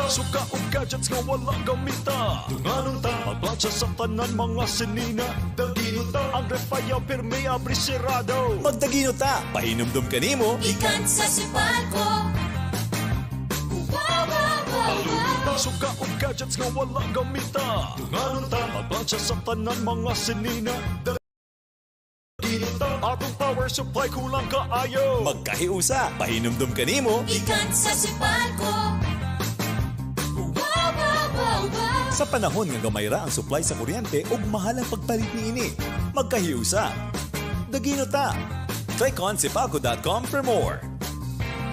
Suka o gadgets nga wala gamita. Dunganong ta magplansya sa tanan mga sinina. Dagino ta ang refayaw pirmi abri sirado. Magdagino ta, pahinumdum ka nimo. Ikan sa sipalko. Wow, wow, wow, wow. Suka o gadgets nga wala gamita. Dunganong ta magplansya sa tanan mga sinina. Dagino ta atong power supply kulang kaayo. Magkahiusa, pahinumdum ka nimo. Ikan sa sipalko. Wow, wow, wow, wow. Sa panahon nga gamayra ang supply sa kuryente ug mahal ang pagpalit niini, magkahiusa. Dagino ta. Click on sipalco.com for more.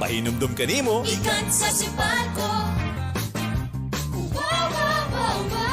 Pahinumdum ka nimo. Ikan sa sipalko. Wow, wow, wow, wow.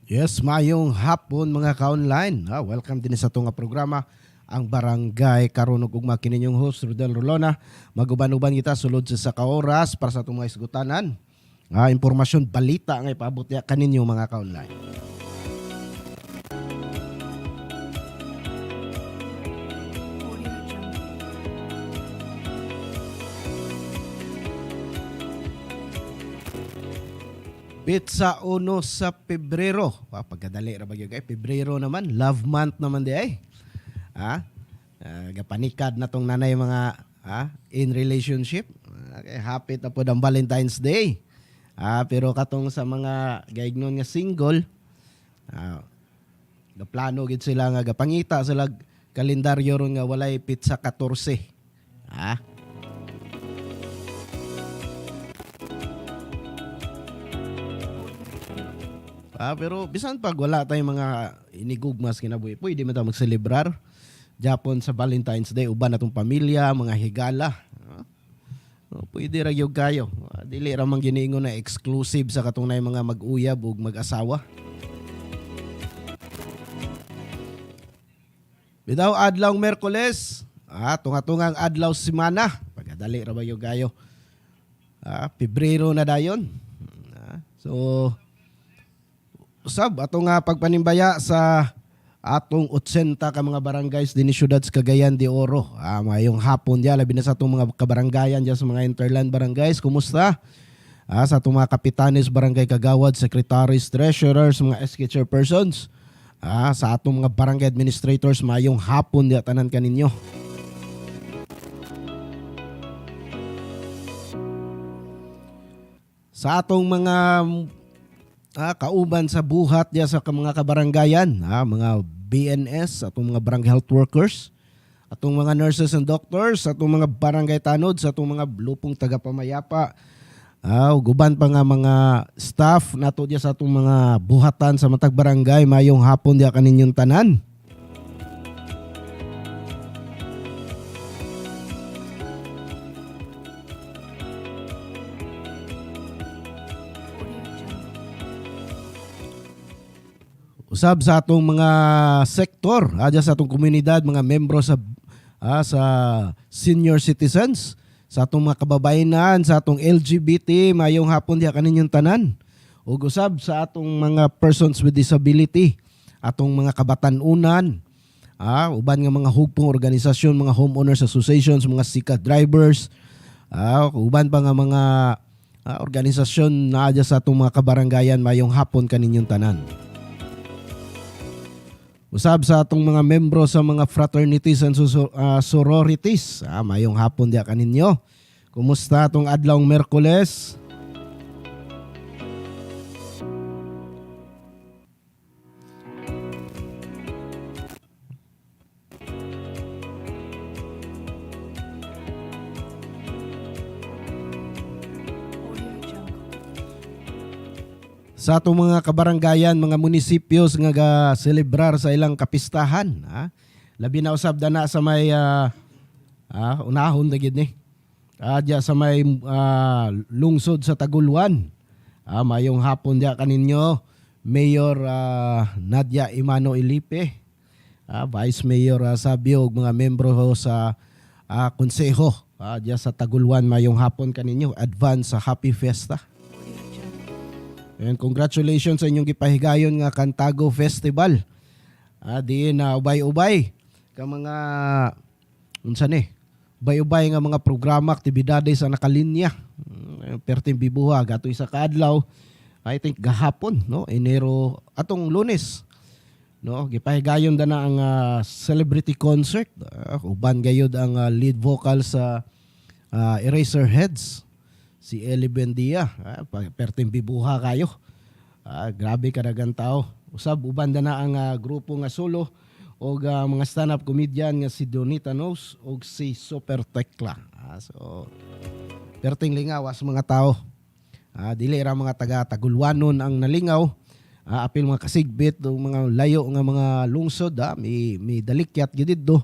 Yes, mayong hapon mga ka-online. Welcome din sa itong programa, ang Barangay Karunog ug makininyong host, Rodel Rolona. Maguban-uban kita sulod sa kaoras para sa itong mga isgutanan. Impormasyon, balita nga ipaabot niya kaninyo mga ka-online. Pizza 1 sa Pebrero. Pagkadali ra ba gyud kay Pebrero naman, love month naman di ay. Gapanikad na tong nanay mga in relationship. Hapit na po ang Valentine's Day. Pero katong sa mga gaignon nga single, gaplano gid sila nga gapangita sila kalendaryo ron nga walay pizza 14. Pero bisan pag wala tayong mga inigugmas kinabuhi, pwede man tayo magselebrar. Japon sa Valentine's Day, uban natong pamilya, mga higala. Pwede ra gyud kayo. Dili ra man giniingon na exclusive sa katong nay mga mag-uyab ug mag-asawa. Bitaw adlaw Miyerkules, tunga-tungang adlaw semana. Pagdali ra ba gyud kayo. Pebrero na dayon. Usab atong pagpanimbaya sa atong 80 ka mga barangays din siyudad sa Cagayan de Oro. Mayong hapon diya labi na sa atong mga kabarangayan diya sa mga interland barangays. Kumusta? Sa atong mga kapitanes, barangay kagawad, secretaries, treasurers, mga SK chairpersons. Sa atong mga barangay administrators, mayong hapon diya tanan kaninyo. Sa atong mga kauban sa buhat diya sa mga kabaranggayan, mga BNS, atong mga barangay health workers, atong mga nurses and doctors, atong mga barangay tanod, sa atong mga lupong tagapamayapa, guban pa nga mga staff nato diya sa atong mga buhatan sa matag barangay, mayong hapon diya kaninyong tanan. Usab sa atong mga sektor, adya sa atong komunidad, mga membro sa senior citizens, sa atong mga kababayenan, sa atong LGBT, mayong hapon diha kaninyong tanan. Ug usab sa atong mga persons with disability, atong mga kabatanunan, uban nga mga hugpong organisasyon, mga homeowners associations, mga sika drivers, uban pa nga mga organisasyon na adya sa atong mga kabaranggayan, mayong hapon kaninyong tanan. Usab sa atong mga membro sa mga fraternities and sororities. Mayong hapon diya kaninyo. Kumusta atong adlawng Miyerkules? sa atong mga kabaranggayan, mga munisipyos nga ga-celebrar sa ilang kapistahan. Labi na usab na sa may unahon na gid ni. Diya sa may lungsod sa Taguluan. Mayong hapon diya kaninyo, Mayor Nadia Imano Ilipe, Vice Mayor Sabio ug mga membro sa konseho diya sa Taguluan. Mayong hapon kaninyo, advance sa Happy Fiesta. And congratulations sa inyong gipahigayon nga Cantago Festival. Di na ubay-ubay ka mga unsa ni? Ubay-ubay nga mga programa, aktibidades sa nakalinya. Perting bibuha gato isa kaadlaw. I think gahapon, no? Enero atong Lunes. No, gipahigayon na ang celebrity concert. Uban gayud ang lead vocal sa Eraserheads, si Ellie Buendia. Perting bibuha kayo. Grabe kadagang tao. Usab uban na ang grupo nga solo o mga stand-up comedian nga si Donita Knows o si Super Tekla. So, perting lingaw sa mga tao. Dili ra mga taga-Tagulwanon ang nalingaw. Apil mga kasigbit o mga layo nga mga lungsod. May dalikyat gidid do.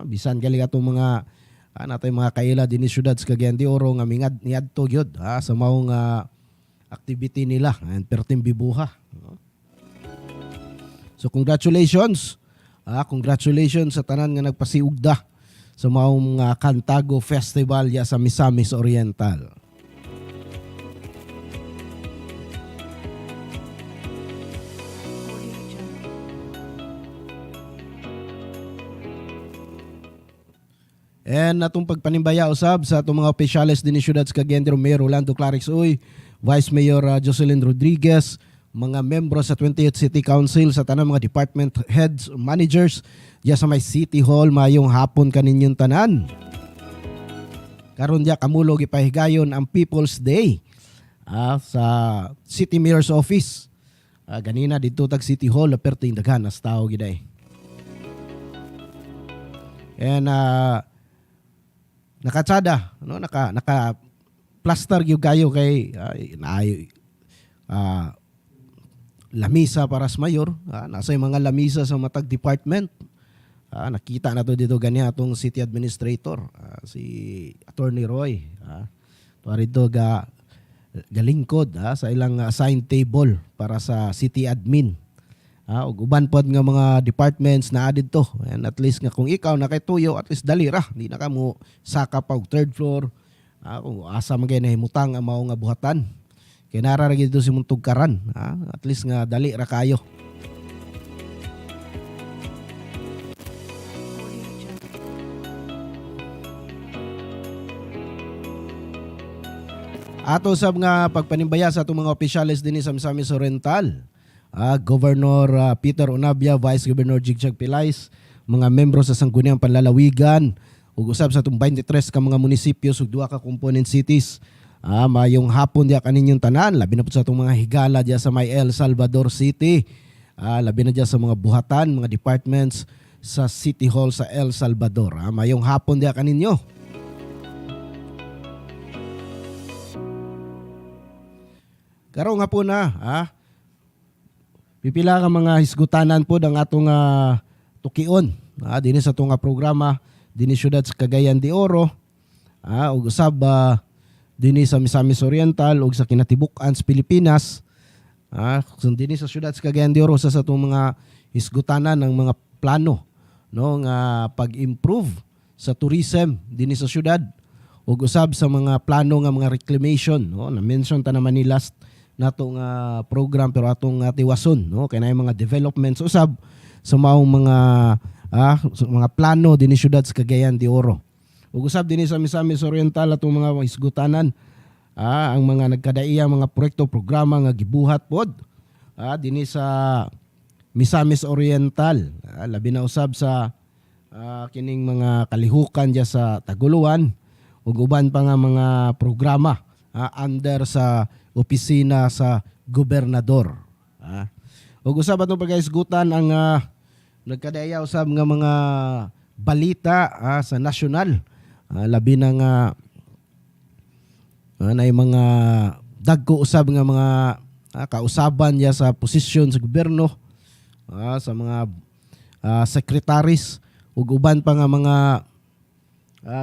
Bisan gali atong mga natay mga kaila din ni syudad sa Cagayan de Oro nga mingad niadto gyud sa maong activity nila and perting bibuha. So congratulations. Congratulations sa tanan nga nagpasiugda sa maong Cantago Festival ya sa Misamis Oriental. And atong pagpanimbaya usab sa atong mga opisyales din ni syudad sa Cagayan de Oro, Mayor Rolando Clarix Uy, Vice Mayor Jocelyn Rodriguez, mga membro sa 28th City Council, sa tanang mga department heads, managers, diya sa may City Hall, mayong hapon kaninyong tanan. Karon diya kamulog ipahigayon ang People's Day sa City Mayor's Office. Ganina dito tag City Hall, aperting daghan as tao giday. And nakatsada, no, naka plaster gyud kayo kay lamisa para sa mayor. Nasa yung mga lamisa sa matag department. Nakita na to dito ganyan atong city administrator, si Attorney Roy. Parito galingkod sa ilang assigned table para sa city admin. Ug uban pod nga mga departments na adid to. And at least nga kung ikaw nakituyo, at least dali ra. Di na ka mo saka pa og third floor. Kung asa man kay nahimutang ang mao nga buhatan. Kaya nararagid dito si mong tugkaran. At least nga dali ra kayo. Ato sab nga pagpanimbaya sa atong mga opisyales din sa Misamis Oriental. Governor Peter Onabia, Vice Governor Jigjag Pilais, mga membro sa Sangguniang Panlalawigan, ug usab sa itong 23 ka mga munisipyo ug 2 ka component cities. Mayong hapon diya kaninyong tanan, labi na po sa itong mga higala diya sa may El Salvador City. Labi na diya sa mga buhatan, mga departments sa City Hall sa El Salvador. Mayong hapon diya kaninyo. Karon nga po na, pipila ka mga hisgutanan po ang atong tukion. Dinhi sa itong programa, dinhi syudad sa Cagayan de Oro, ug usab dinhi sa Misamis Oriental ug sa kinatibuk-an sa Pilipinas. Dinhi sa syudad sa Cagayan de Oro sa itong mga hisgutanan ng mga plano, no, nga pag-improve sa tourism dinhi sa syudad ug usab sa mga plano nga mga reclamation, no, na mention ta naman ni last natong program pero atong tiwason, no, kay naay mga developments usab sa maong mga plano dinhi syudad sa Cagayan de Oro. Ug usab dinhi sa Misamis Oriental atong mga isgutanan ang mga nagkadaiyang mga proyekto programa nga gibuhat pod dinhi sa Misamis Oriental. Labi na usab sa kining mga kalihukan diya sa Taguluan ug uban pa nga mga programa under sa opisina sa gobernador. Ug usab atong pagkaisgutan ang nagkadaya usab nga mga balita sa nasyonal. Labi na nga na mga dagko usab nga mga kausaban niya sa posisyon sa gobyerno, sa mga secretaries ug uban pa nga mga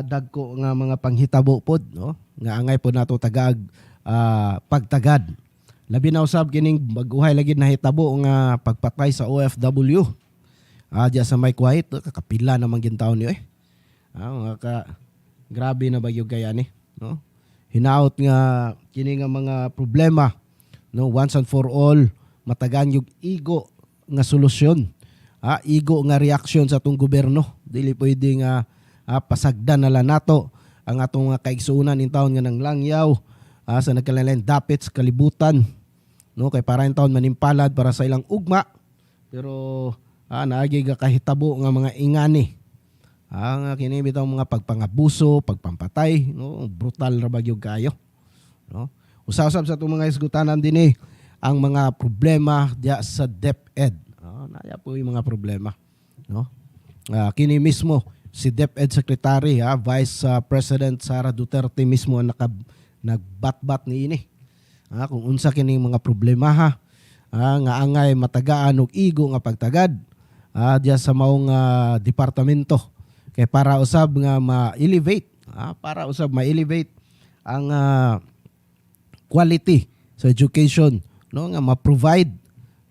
dagko nga mga panghitabo pod, no? Nga angay po nato tagag pagtagad. Labi na usab kining baguhay lagi nahitabo nga pagpatay sa OFW. Diya sa Mike White, kakapila naman gintaon niyo mga grabe na bagyo gaya ni, no? Hinaot nga kini nga mga problema, no, once and for all matagan yung igo nga solusyon. Igo nga reaction sa atong gobyerno. Dili pwede nga pasagdan na lang nato ang atong kaigsuunan in taon nga nang langyaw sa nagkalain dapit sa kalibutan, no, kay para in taon manimpalad para sa ilang ugma, pero naagi ga kahitabo nga mga ingani. Ang kini bitaw mga pagpangabuso, pagpampatay, no, brutal ra bagyo kayo, no. Usab sa itong mga isgutanan din ang mga problema diya sa DepEd. Naya po yung mga problema, no. Kini mismo si DepEd Secretary, Vice President Sara Duterte mismo ang nagbatbat niini. Kung unsa kini mga problema nga angay matagaan og igo nga pagtagad diya sa maong departamento kay para usab nga ma-elevate, ang quality sa education, no, nga ma-provide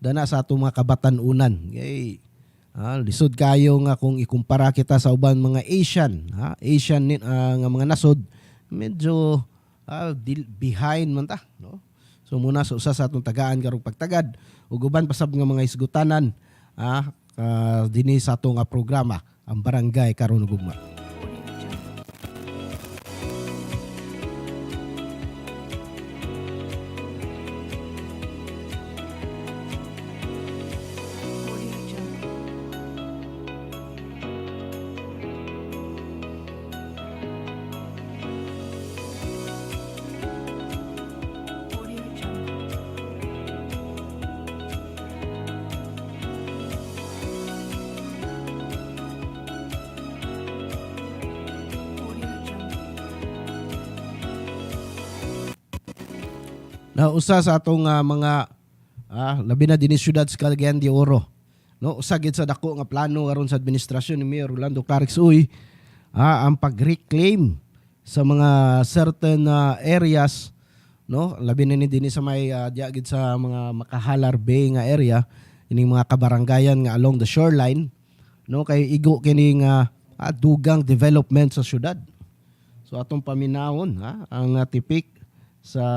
dana sa atong mga kabatan-unan. Kay lisod kayo nga kung ikumpara kita sa uban mga Asian nga mga nasod, medyo behind man ta, no. So muna sa usa sa atong tagaan karong pagtagad ug uban pasab nga mga isgutanan dinhi sa atong programa ang barangay karon ug ugma. Na usa sa atong mga labi na dinhi syudad sa Cagayan de Oro, no, usa gid sa dako nga plano aron sa administrasyon ni Mayor Rolando Clarix Uy ang pag-reclaim sa mga certain areas, no, labi na ni dinhi sa may diya gid sa mga Makahalar Bay nga area, ining mga kabarangayan nga along the shoreline, no, kay igo kini nga dugang development sa syudad. So atong paminawon ang tipik sa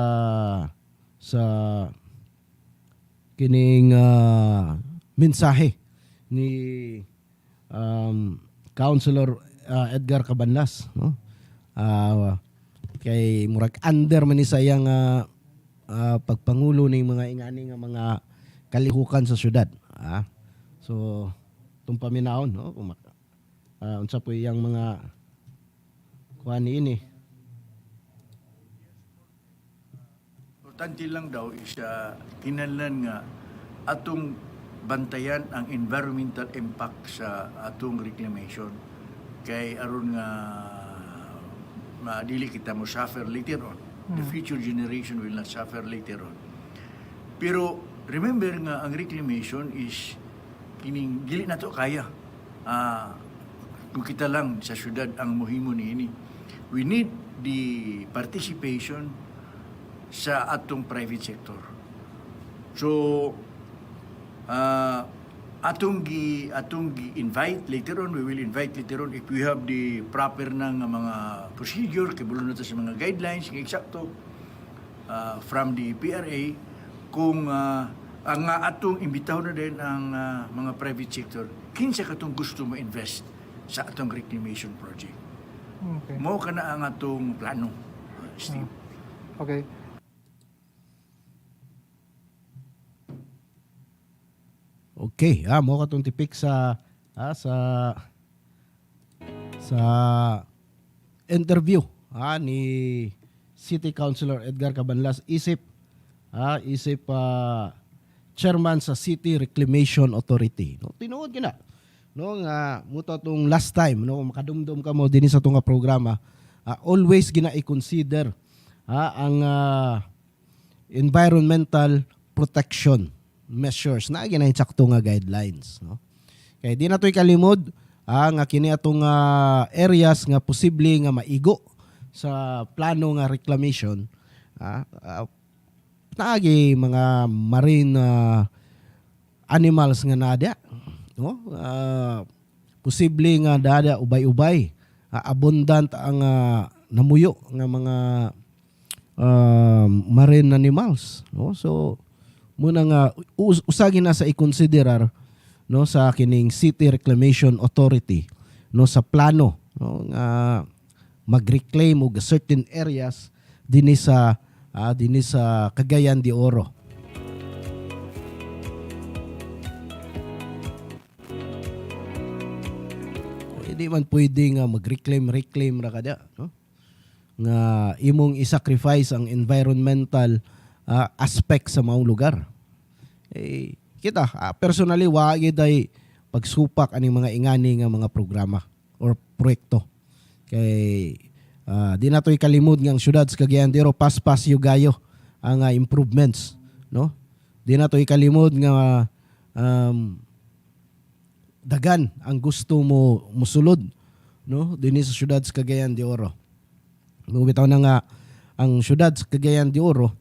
kining mensahe ni Councilor Edgar Cabanlas, no, kay murag under man ni sayang pagpangulo ni mga ingani nga mga kalihukan sa syudad. So tung paminaon, no, unsa po yang mga kuan ini. Importante lang daw is kinahanglan nga atong bantayan ang environmental impact sa atong reclamation kay aron nga madili kita mo suffer later on. The future generation will not suffer later on. Pero remember nga ang reclamation is kining dili nato kaya. Kung kita lang sa syudad ang mohimo niini. We need the participation sa atong private sector. So atong gi-invite later on, we will invite later on if we have the proper na nga mga procedure, kibulo na sa mga guidelines nga eksakto from the PRA kung ang atong imbitaw na din ang mga private sector kinsa katong gusto mo invest sa atong reclamation project. Okay. Mao kana ang atong plano, Steve. Okay. Okay, mo katong tipik sa interview ni City Councilor Edgar Cabanlas isip chairman sa City Reclamation Authority. No, tinuod gina. No nga muto tong last time, no, makadumdum ka mo dinhi sa tunga programa, always gina i-consider ang environmental protection measures na ginahitsakto nga guidelines, no? Kaya di na to'y kalimod nga kini atong areas nga posible nga maigo sa plano nga reclamation, naagi mga marine animals nga nada, no? Posible nga dada ubay-ubay, abundant ang namuyo nga mga marine animals, no? So muna nga usagi na sa i-considerar, no, sa kining City Reclamation Authority, no, sa plano, no, nga mag-reclaim og certain areas dinhi sa Cagayan de Oro. Hindi man pwede nga mag-reclaim ra kada, no? Nga imong i-sacrifice ang environmental aspect sa maong lugar. Kita personally wa gyud ay pagsupak aning mga ingani nga mga programa or proyekto. Kay di na to'y kalimod nga ang syudad sa Cagayan de Oro paspas yugayo ang improvements, no? Di na to'y kalimod nga dagan ang gusto mo musulod, no, dinhi sa syudad sa Cagayan de Oro. Bitaw na nga ang syudad sa Cagayan de Oro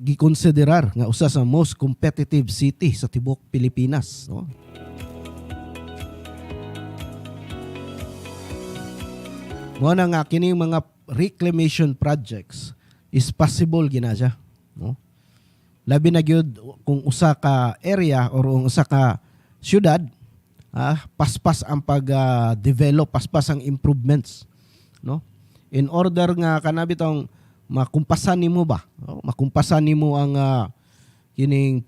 gikonsiderar nga usa sa most competitive city sa tibuok Pilipinas, no? Mo na nga kining mga reclamation projects is possible gina siya, no? Labi na gyud kung usa ka area or usa ka syudad, paspas ang pag-develop, paspas ang improvements, no? In order nga kanabi tong makumpasan nimo ba, no? Makumpasan nimo ang kining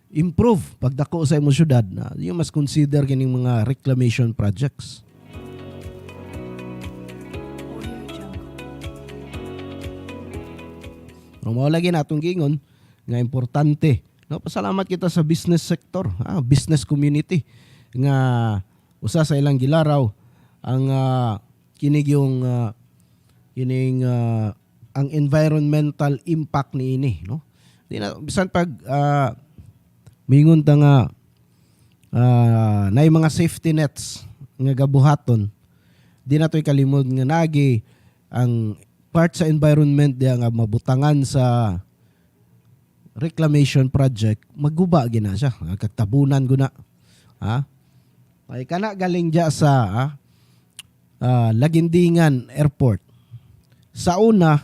improve pagdako sa imong syudad, na you must consider kining mga reclamation projects. Mao lagi natong gingon nga importante, no, pasalamat kita sa business sector, business community nga usa sa ilang gilaraw ang kining yung ang environmental impact niini, no? Di na bisan pag mingon ta nga nay mga safety nets nga gabuhaton, di na to'y kalimod nga nagi ang part sa environment diya nga mabutangan sa reclamation project, magguba gina siya, kagtabunan guna, ay kana galing diya sa Lagindingan Airport. Sa una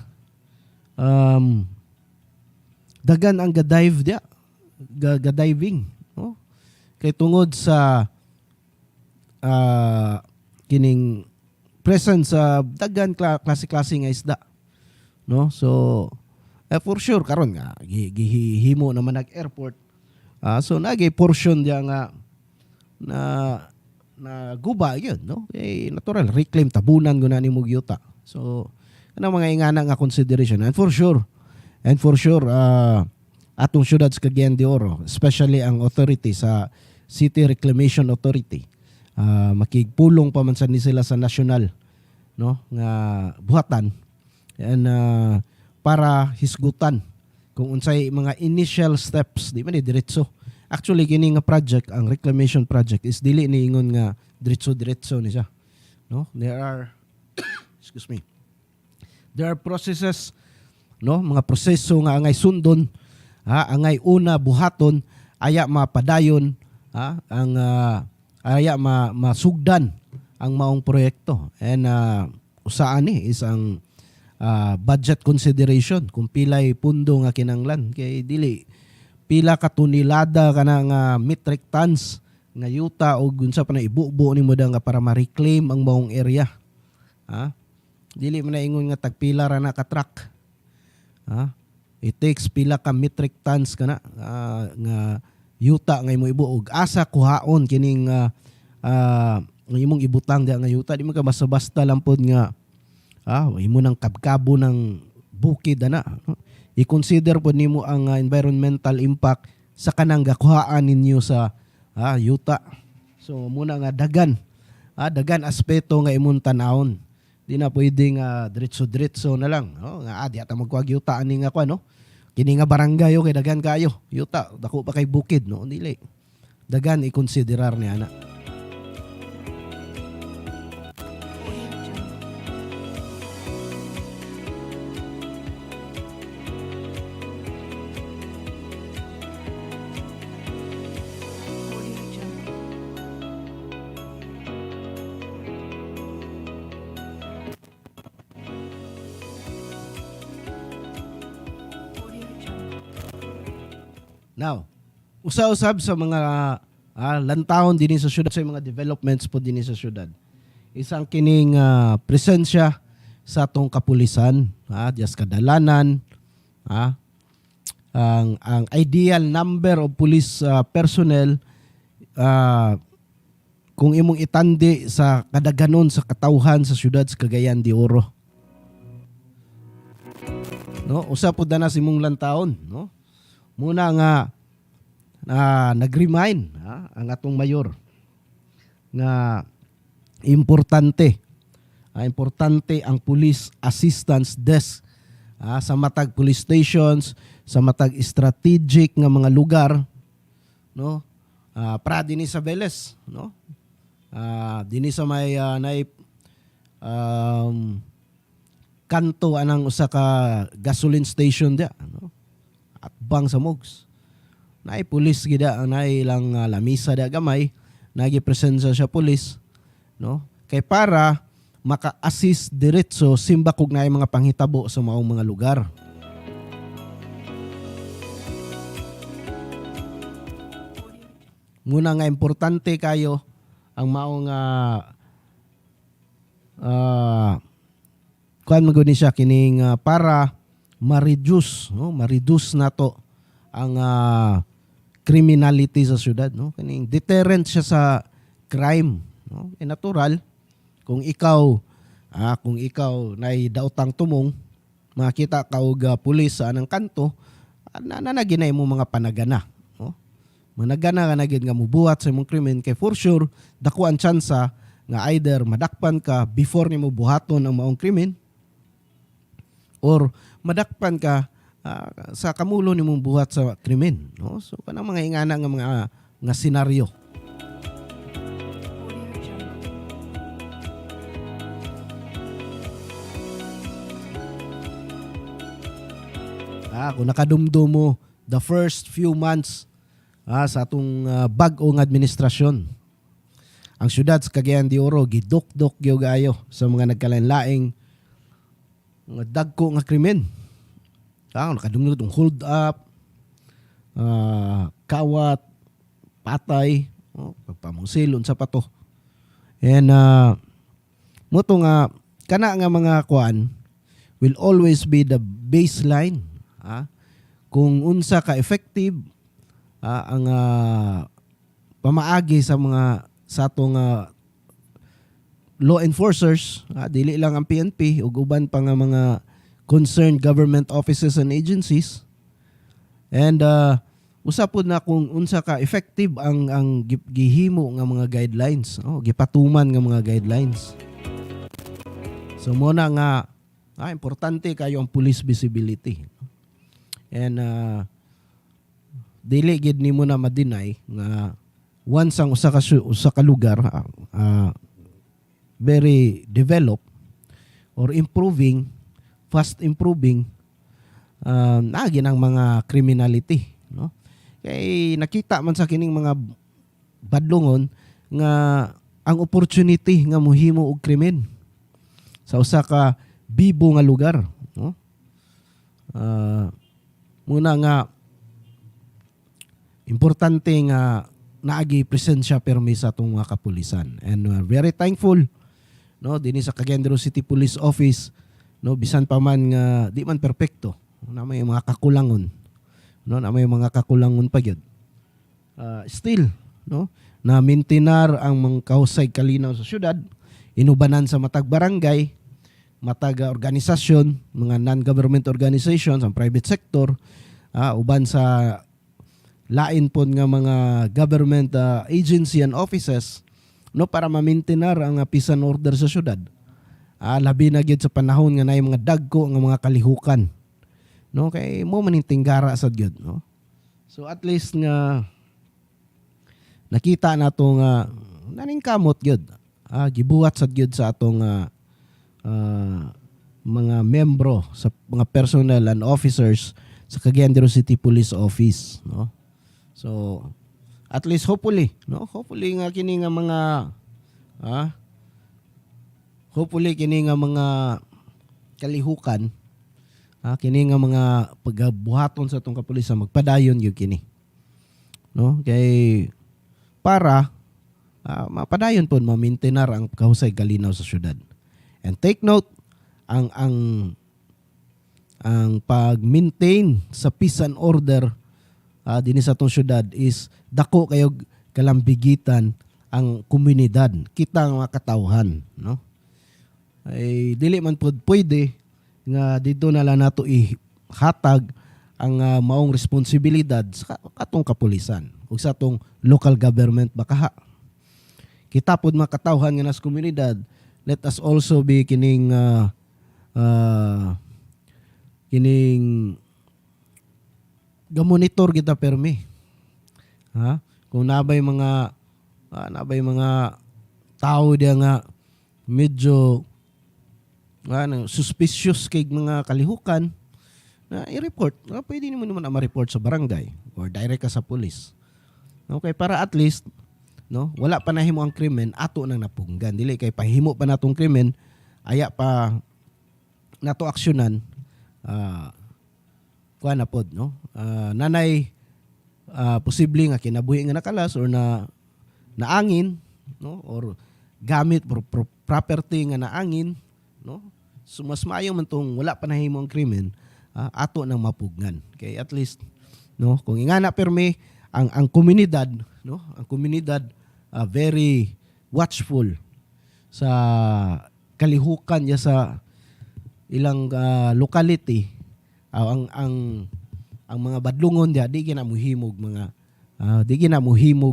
dagan ang ga-dive diya, ga-diving, no? Kay tungod sa kining presence sa dagan klase-klase nga isda, no? So for sure karon nga gihimo naman nag-airport, so nagay portion diya nga na guba yun, no? Natural reclaim tabunan guna nimo gyuta. So ano mga ingana nga consideration, and for sure atong syudad sa Cagayan de Oro, especially ang authority sa City Reclamation Authority, makigpulong pa man sa ni sila sa national, no, nga buhatan, and para hisgutan kung unsay mga initial steps, di man diretso. Actually kini nga project, ang reclamation project is dili ni ingon nga diretso ni siya, no? There are there are processes, no, mga proseso nga angay sundon, angay una buhaton, aya mapadayon, ang aya masugdan ang maong proyekto. And usaan ni is ang budget consideration, kung pilay pundo nga kinanglan, kay dili pila ka tunilada kana nga metric tons nga yuta o gunsa pa na ibubo nimo da nga para ma-reclaim ang maong area. Dili man na ingon nga tagpila ra na ka truck. It takes pila ka metric tons kana nga yuta nga imo ibuog. Asa kuhaon kining imong ibutang da nga yuta, di man ka basta-basta lang pod nga imo nang kabkabo ng bukid ana. I-consider po nimo ang environmental impact sa kanang gakuhaan ninyo sa yuta. So muna nga dagan aspeto nga imong tanawon. Di na pwedeng diretso-diretso na lang, no? Nga di ata magkuha yuta ani nga no. Kini nga barangay kay daghan kayo. Yuta, dako pa kay bukid no dili. Daghan i-konsiderar niya na. Now, usa-usab sa mga lantawon dinhi sa syudad sa mga developments po dinhi sa syudad. Isang kining presensya sa atong kapulisan, dias kadalanan, ang ideal number of police personnel kung imong itandi sa kadaghanon sa katawhan sa syudad sa Cagayan de Oro. No, usa pud na si imong lantawon, no? Muna nga nag-remind ang atong mayor nga importante ang police assistance desk sa matag police stations, sa matag strategic nga mga lugar, no? Para dinhi sa Veles, no? Dinhi sa may kanto anang usa ka gasoline station dia, no? At bang sa Mogs. Naay pulis gida, naay lang lamisa da gamay, nagipresensya siya pulis, no? Kay para maka-assist diretso simba kog naay mga panghitabo sa maong mga lugar. Muna nga importante kayo ang maong kuan maguni siya kining para ma-reduce, no? Ma-reduce nato ang criminality sa syudad, no? Kaning deterrent siya sa crime, no? E natural kung ikaw nay daotang tumong, makita ka og pulis sa anang kanto, nanaginay mo mga panagana, no? Managana ka na gid nga mubuhat sa imong krimen kay for sure dako ang tsansa nga either madakpan ka before nimo buhaton ang maong krimen or madakpan ka sa kamulo nimong buhat sa krimen, no? So kanang mga ingana nga senaryo. Kung nakadumdum mo the first few months sa atong bag-ong administrasyon, ang syudad sa Cagayan de Oro gidukdok gyud gayo sa mga nagkalain-laing nga dagko nga krimen. Nakadumdum itong hold up, kawat, patay, pagpamungsilon sa pato. And muto nga kana nga mga kuan will always be the baseline. Kung unsa ka effective ang pamaagi sa atong law enforcers, dili lang ang PNP ug uban pa nga mga concerned government offices and agencies. And usa pod na kung unsa ka effective ang gihimo nga mga guidelines, gipatuman nga mga guidelines. So mo na nga importante kayo ang police visibility. And dili gid nimo na ma-deny nga once ang usa ka lugar very developed or improving, fast improving, nagin ang mga criminality, no? Kay nakita man sa kining mga badlongon nga ang opportunity nga mohimo og krimen sa usa ka bibo nga lugar, no? Muna nga importante nga naagi presensya permi sa atong mga kapulisan, and very thankful, no, dinhi sa Cagayan de Oro City Police Office, no, bisan pa man nga di man perpekto, na may mga kakulangon, no, na may mga kakulangon pa gyud, still, no, na maintinar ang mga kahusay kalinaw sa syudad, inubanan sa matag barangay, matag organisasyon, mga non-government organizations, ang private sector, uban sa lain pod nga mga government agency and offices, no, para ma-maintinar ang peace and order sa syudad. Labi na gyud sa panahon nga naay mga dagko nga mga kalihukan no, kay mo man tinggara sad gyud, no. So at least nga nakita nato nga naning kamot gyud. Gibuhat sad gyud sa atong mga membro sa mga personnel and officers sa Cagayan de Oro City Police Office, no. So at least hopefully, no, hopefully nga kini nga mga hopefully kini nga mga kalihukan, kini nga mga pagbuhaton sa atong kapulisan magpadayon gyud kini, no, kay para mapadayon po ma-maintainar ang kahusay kalinaw sa syudad. And take note, ang pag-maintain sa peace and order dinhi sa atong syudad is dako kayo kalambigitan ang komunidad, kita ang mga katawhan, no. Ay dili man pod pwede nga dito na lang nato ihatag ang maong responsibilidad sa atong kapulisan ug sa atong local government baka kita pod mga katawhan nga nas komunidad, let us also be kining gamonitor kita permi. Kung nabay mga tao diya nga medyo suspicious kay mga kalihukan na i-report. Pwede naman ma-report sa barangay or direct ka sa police. Okay, para at least, no, wala pa nahimo ang krimen, ato nang napunggan. Dili kay pahimo pa natong krimen, aya pa nato aksyonan, kuha na pod, no. Nanay posible nga kinabuhi nga nakalas or naangin, no, or gamit property nga naangin, no. So mas maayo man tong wala pa nahimo ang krimen, ato nang mapugnan. Kay at least, no, kung ingana permi ang komunidad, no, ang komunidad very watchful sa kalihukan niya sa ilang locality, ang mga badlungon dia di ginamuhimog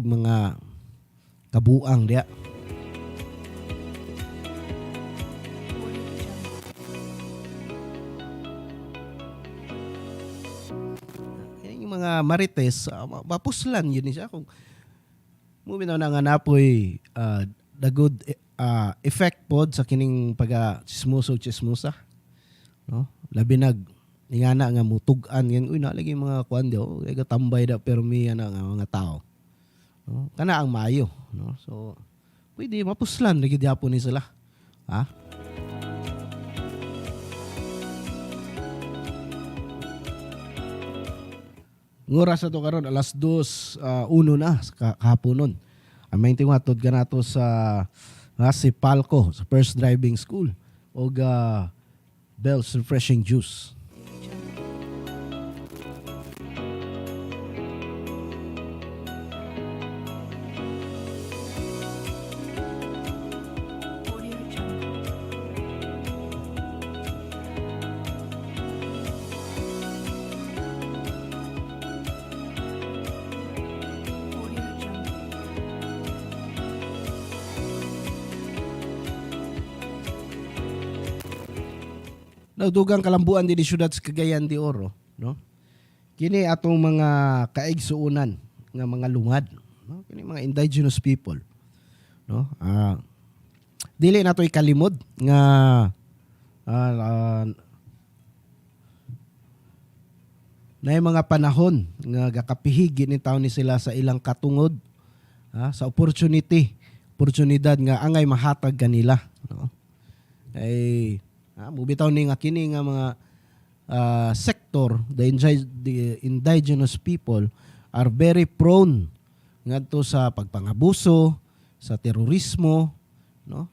mga kabuang dia. Yung mga marites mapuslan yun siya kung mubinaw na nga napoy the good effect pod sa kining chismusa, no, labi ingana nga mutug-an yan uy nalagi mga kuan dio kay tambay da permi ana nga mga tao, no, kana ang maayo, no. So pwede mapuslan lagi gyapon ni sila, Ngura sa to karon alas 2:01 na kahaponon. Ang main tingwatod kanato sa si Palco sa First Driving School o Bell's Refreshing Juice. Dugang kalambuan din syudad sa Cagayan de Oro, no. Kini atong mga kaigsuunan nga mga lungad, no, kini mga indigenous people, no. Dili nato ikalimod nga na mga panahon nga gakapihig ni taon ni sila sa ilang katungod, sa oportunidad nga angay mahatag kanila, no. Ay mubitaw ni nga kini nga mga sector, the indigenous people are very prone ngadto sa pagpangabuso, sa terorismo, no.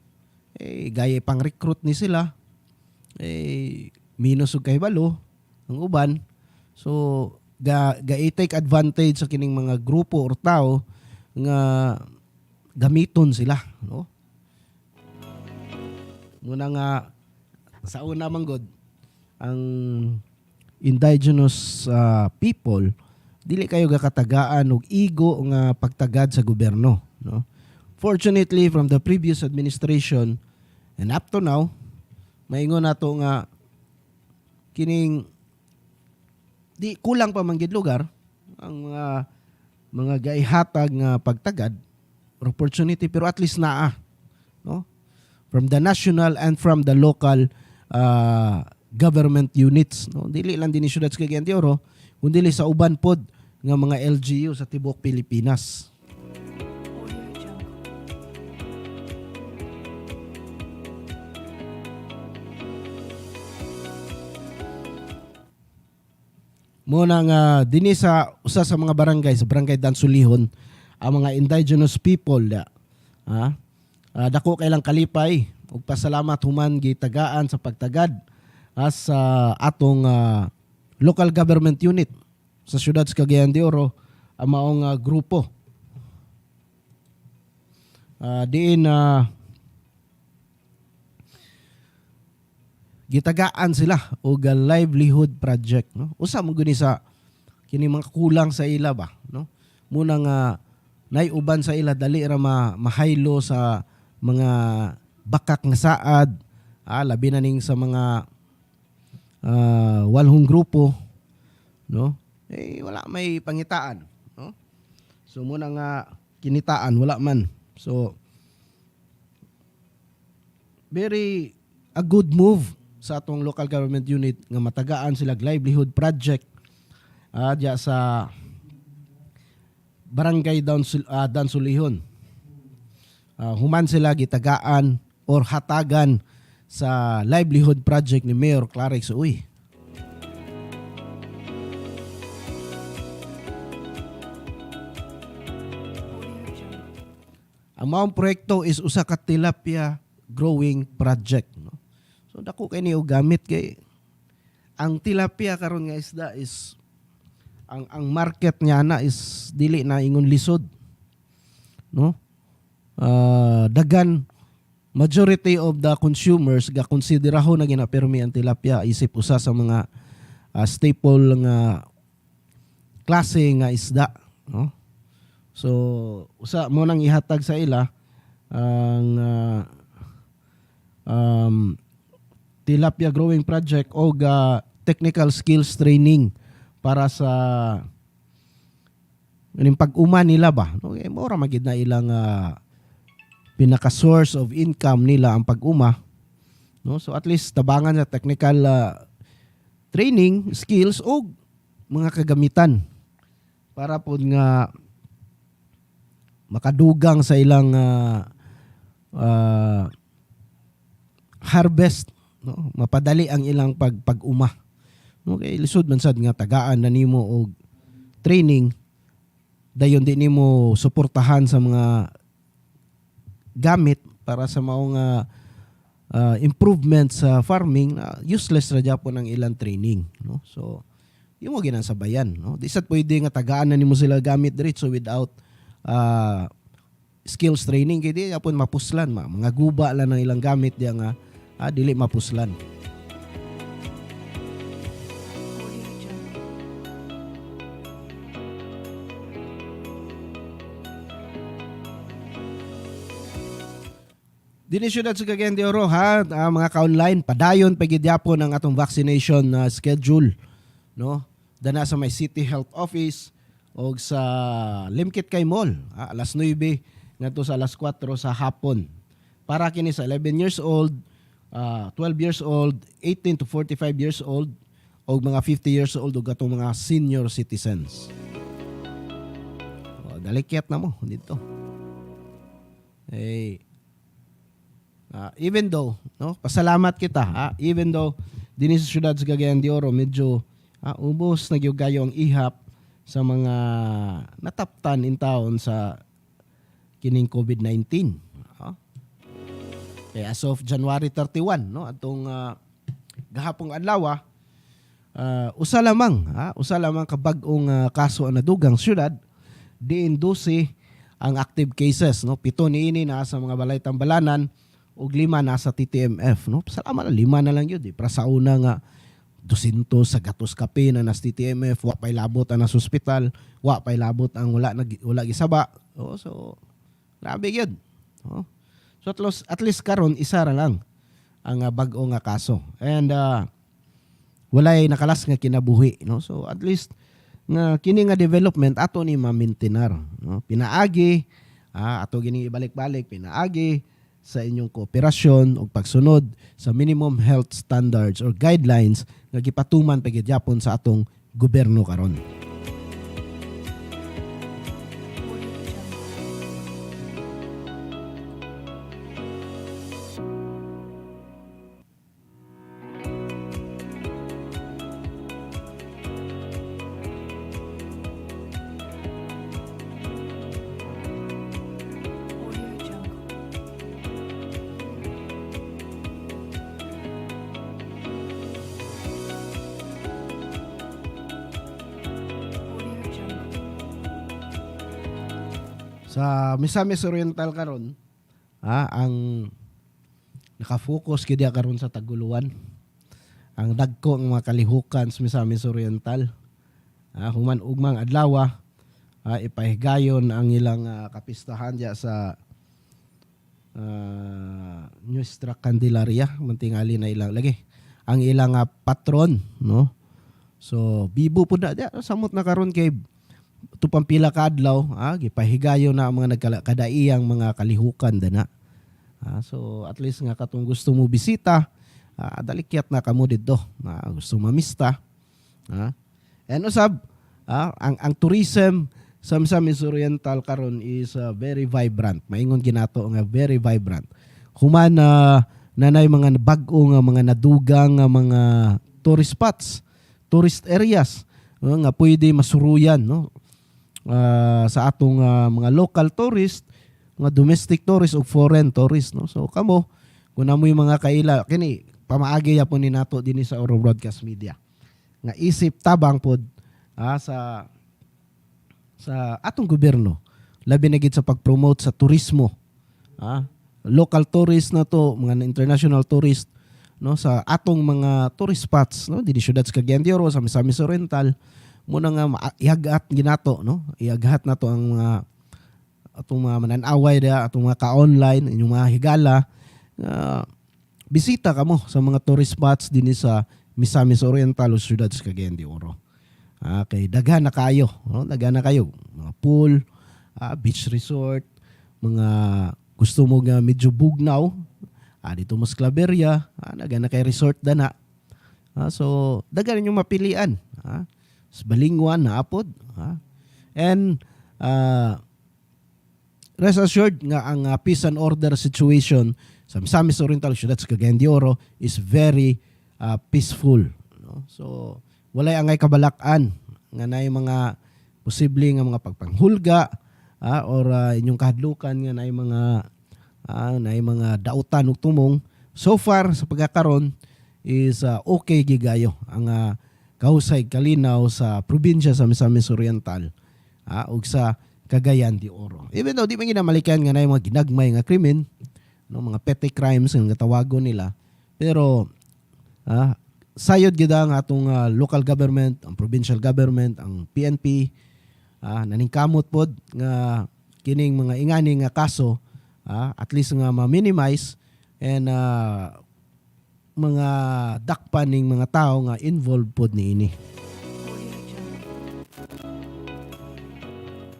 Gaya pang recruit ni sila, minus og kahibalo ang uban. So take advantage sa kining mga grupo or tao nga gamiton sila, no. Muna nga sa una manggod ang indigenous people dili kayo gakatagaan og igo nga pagtagad sa gobyerno, no. Fortunately from the previous administration and up to now maingon nato nga kining di kulang pa man gid lugar ang mga gaihatag nga pagtagad or opportunity, pero at least naa, no, from the national and from the local government units, no, dili lang din ni Syudad sa Cagayan de Oro kundi sa uban pod nga mga LGU sa tibuok Pilipinas. Muna nga dinhi sa usa sa mga barangay, sa barangay Dansulihon, ang mga indigenous people dako kay lang kalipay ug pasalamat human gitagaan sa pagtagad sa atong local government unit sa siyudad sa Cagayan de Oro, ang maong grupo diin gitagaan sila og livelihood project, no. Usa mo guni sa kini mga kulang sa ila ba, no. Muna nga naiuban sa ila dali ra mahaylo sa mga bakak nga saad, labi na ning sa mga walhong grupo, no. Wala may pangitaan, no. So muna nga kinitaan wala man. So very a good move sa atong local government unit nga matagaan sila livelihood project diya sa barangay Dansulihon. Human sila gitagaan or hatagan sa livelihood project ni Mayor Clarix Uy. Ang maong proyekto is usa ka tilapia growing project, no. So dako kay niyo gamit kay ang tilapia karon nga isda is ang market niya na is dili na ingon lisod, no. Dagan majority of the consumers ga konsiderahon na ginapermi ang tilapia isip usa sa mga staple nga klase nga isda, no. So usa mo nang ihatag sa ila ang tilapia growing project o technical skills training para sa pag-uma nila ba, no. Mora magid na ilang pinaka source of income nila ang pag-uma, no. So at least tabangan sa technical training skills o mga kagamitan para pod nga makadugang sa ilang harvest, no. Mapadali ang ilang pag-uma, no. Kay lisod man sad nga tagaan na nimo og training dayon di nimo suportahan sa mga gamit para sa maong improvement sa farming, useless ra gyapon ang ilang training, no. So yung mo ginansabayan, no. Di sad pwede nga tagaan na nimo sila gamit diretso without skills training, kay di gyapon mapuslan mga guba lang ang ilang gamit diya nga dili mapuslan. Dini siyudad sa Cagayan de Oro mga ka-online padayon pagidyapon ang atong vaccination schedule, no. Dana sa may City Health Office o sa Limkit Kay Mall alas 9 ngadto sa alas 4 sa hapon. Para kini sa 11 years old, 12 years old, 18 to 45 years old o mga 50 years old ug atong mga senior citizens. Dalikyat na mo dito. Even though, no, pasalamat kita, even though dinhi sa siyudad sa Cagayan de Oro medyo ubos nagyugayo ang ihap sa mga nataptan in town sa kining COVID-19. Kaya as of January 31, no, atong gahapong adlaw, usa lamang ka bag-ong kaso ang nadugang siyudad, diin 12 ang active cases, no. 7 niini na sa mga balay tambalanan ug 5 na sa TTMF, no. Salamat, 5 na lang yun. Para sa una nga 200 sa gatos kape na nas TTMF, wa pay labot ang nas ospital, wa pay labot ang wala gisaba. So grabe yun, no. So at least karon isa ra lang ang bag-o nga kaso. And walay nakalas nga kinabuhi, no? So at least nga kini nga development ato ni ma-maintainer, no? Pinaagi ato gini ibalik-balik, pinaagi sa inyong kooperasyon o pagsunod sa minimum health standards or guidelines nga gipatuman pagidyapon sa atong gobyerno karon. Sa Misamis Oriental karon, ang nakafocus kidi karon sa Taguluan. Ang dagko ng mga kalihukan sa Misamis Oriental. Human ugmang adlaw, ipahigayon ang ilang kapistahan diya sa Nuestra Candelaria, mantingali na ilang lagi. Ang ilang patron, no? So bibo pud na diya samot na karon kay tupang pila ka adlaw, gipahigayon na ang mga nagkadaiyang mga kalihukan dana. So at least nga katong gusto mo bisita, dalikyat na kamo didto, gusto mamista. And usab, ang tourism sa Misamis Oriental karon is very vibrant. Maingon ginato nga very vibrant. Human nanay mga bag-o nga mga nadugang nga mga tourist spots, tourist areas nga pwede masuruyan, no? Sa atong mga local tourist, mga domestic tourist o foreign tourist, no? So kamo kun mo yung mga kaila kini pamaagi ya po ni nato dinhi sa Oro Broadcast Media nga isip tabang pod sa atong gobyerno labi na gid sa pag-promote sa turismo. Local tourist na to, mga international tourist, no, sa atong mga tourist spots, no, dinhi syudad sa Cagayan de Oro, sa Misamis Oriental. Muna nga ihagat ginato, no? Ihagat nato ang mga atong mga mananaway da, atong mga ka-online, inyong mga higala. Bisita kamo sa mga tourist spots dinhi sa Misamis Oriental o syudad sa Cagayan de Oro. Kay daghan na kayo, no? Daghan na kayo. Mga pool, beach resort, mga gusto mo nga medyo bugnaw, dito mas Claveria, daghan na kay resort dana. So daghan ninyong mapilian. Sa Balingwan na apod. And rest assured nga ang peace and order situation sa Misamis Oriental syudad sa Cagayan de Oro is very peaceful, no? So walay angay kabalakan nga nay mga posible nga mga pagpanghulga or inyong kahadlukan nga nay mga dautan ug tumong. So far sa pagkakaron is okay gigayo ang kahusay kalinaw sa probinsya sa Misamis Oriental ug sa Cagayan de Oro. Even though di man ginamalikan nga nay mga ginagmay nga krimen, no, mga petty crimes nga tawagon nila, pero sayod gid ang atong local government, ang provincial government, ang PNP naningkamot pod nga kining mga ingani nga kaso at least nga ma-minimize and mga dakpan ning mga tao nga involved pod niini.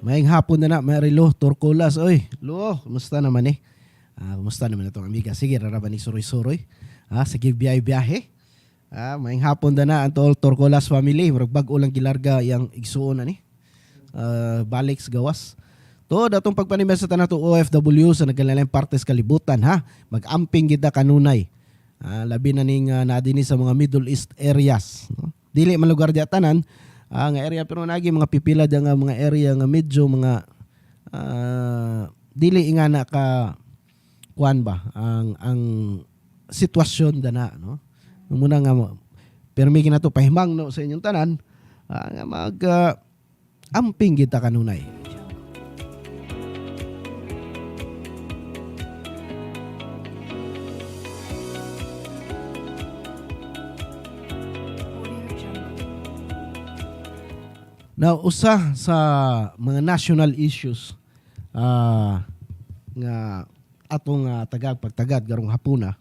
Maayong hapon na Marilo Torcolas. Oy, Lo, kumusta naman eh? Kumusta naman itong amiga? Sige, raraban ni suroy-suroy. Sige, biyahe-biyahe. Maayong hapon na ang tol Torcolas family. Murag bag-o lang gilarga yang igsuon na ni. Balik sa gawas. To, datong pagpanimel sa tanan to OFW sa nagkalalayang partes kalibutan, mag-amping kita kanunay. Labi na ning nadini sa mga Middle East areas, no? Dili man lugar diya tanan nga area, pero nagi mga pipila nga mga area nga medyo mga dili ingana ka kuan ba ang sitwasyon dana, no? Muna nga permi ginato pahimang no sa inyong tanan nga mag amping kita kanunay. Now, usa sa mga national issues nga atong pagtagad garong hapuna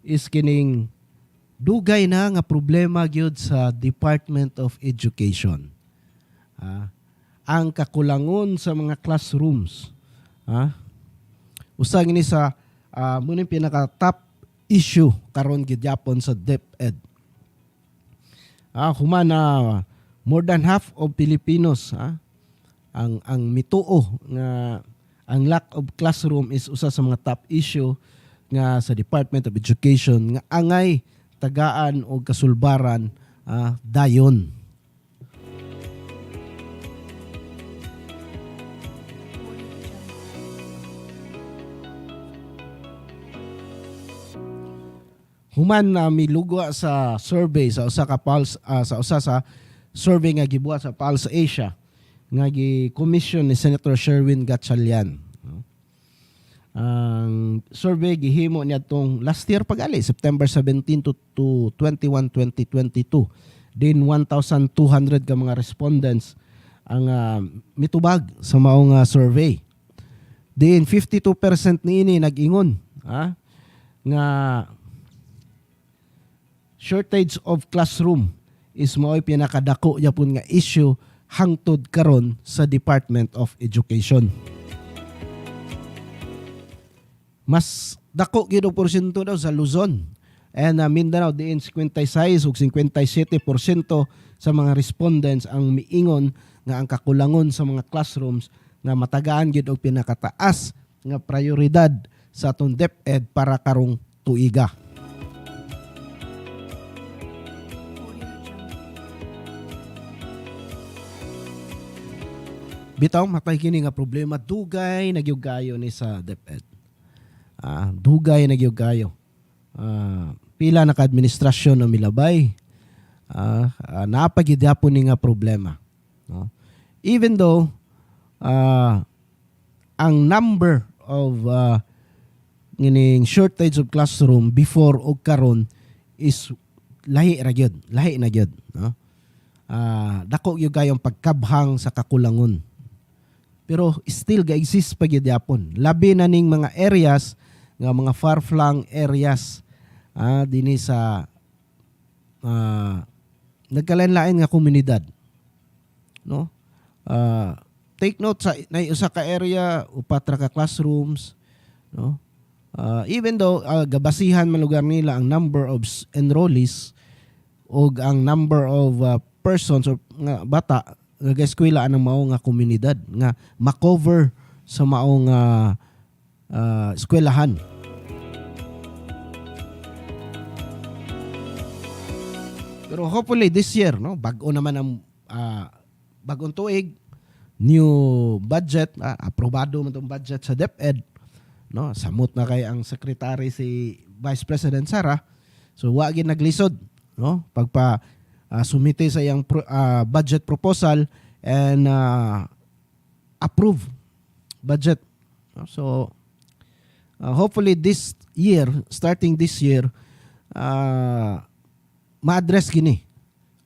is kining dugay na nga problema gyud sa Department of Education. Ang kakulangon sa mga classrooms. Usag ni sa muna pinaka top issue karon gidyapon sa DepEd. Humana more than half of Filipinos ang mituo nga ang lack of classroom is usa sa mga top issue nga sa Department of Education nga angay tagaan o kasulbaran dayon. Human na milugwa sa survey sa usa ka Pulse sa survey nga gibuhat sa Pulse Asia nga gi-commission ni Senator Sherwin Gatchalian. Ang survey gihimo niya tong last year pagali September 17 to 21 2022. Din 1,200 ka mga respondents ang mitubag sa maong survey. Din 52% niini nag-ingon nga shortage of classroom is mao'y pinakadako yapon nga issue hangtod karon sa Department of Education. Mas dako gyud og porsyento daw sa Luzon and Mindanao diin 56 ug 57% sa mga respondents ang miingon nga ang kakulangon sa mga classrooms nga matagaan gyud og pinakataas nga prioridad sa atong DepEd para karong tuiga. Bitaw matay kini nga problema dugay nagyugayo ni sa DepEd. Dugay nagyugayo. Pila na ka-administrasyon na milabay. Napagidyapon ni nga problema. No? Even though ang number of ngining shortage of classroom before o karon is lahi na gyud, no? Dako gyud kayong pagkabhang sa kakulangon. Pero still ga-exist pa gyud yapon. Labi na ning mga areas nga mga far-flung areas dinhi sa nagkalain-lain nga komunidad, no? Take note sa usa ka area upat ra ka classrooms, no? Even though gabasihan man lugar nila ang number of enrollees o ang number of persons or nga bata nga eskwela anang mao nga komunidad nga makover sa maong eskwelahan. Pero hopefully this year, no, bag-o naman ang bagong tuig, new budget, aprobado man tong budget sa DepEd, no? Samot na kay ang secretary si Vice President Sara. So wa gyud naglisod, no? Pagpa sumite sa iyang budget proposal and approve budget. No? So hopefully this year, starting this year, ma-address gini,